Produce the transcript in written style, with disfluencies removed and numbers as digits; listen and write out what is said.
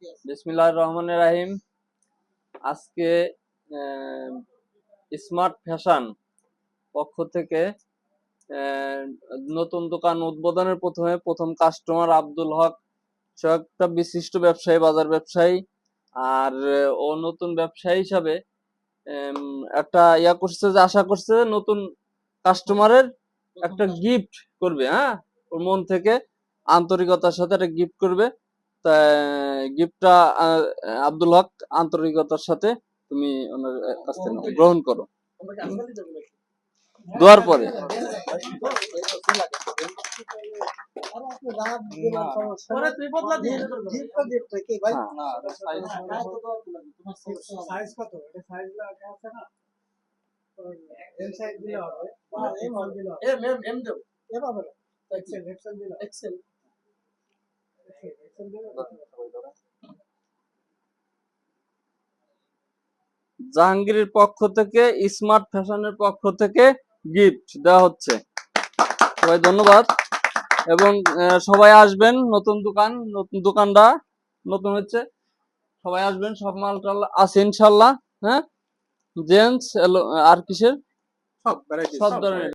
বিসমিল্লাহির রহমানির রহিম। আজকে স্মার্ট ফ্যাশন পক্ষ থেকে নতুন দোকান উদ্বোধনের প্রথম কাস্টমার আব্দুল হক, সে একটা বিশিষ্ট ব্যবসায়ী, বাজার ব্যবসায়ী। আর ও নতুন ব্যবসায়ী হিসাবে একটা করছে যে আশা করছে নতুন কাস্টমারের একটা গিফট করবে। হ্যাঁ, ওর মন থেকে আন্তরিকতার সাথে একটা গিফট করবে। তা গিফটটা আব্দুল হক আন্তরিকতার সাথে তুমি ওনার কাছ থেকে গ্রহণ করো। দোয়ার পরে জাহাঙ্গীরের পক্ষ থেকে, স্মার্ট ফ্যাশনের পক্ষ থেকে গিফট দেওয়া হচ্ছে। সবাই ধন্যবাদ। এবং সবাই আসবেন, নতুন দোকানটা নতুন হচ্ছে, সবাই আসবেন। সব মাল আছে ইনশাল্লাহ। হ্যাঁ, জেন্টস আর কিসের সব ধরনের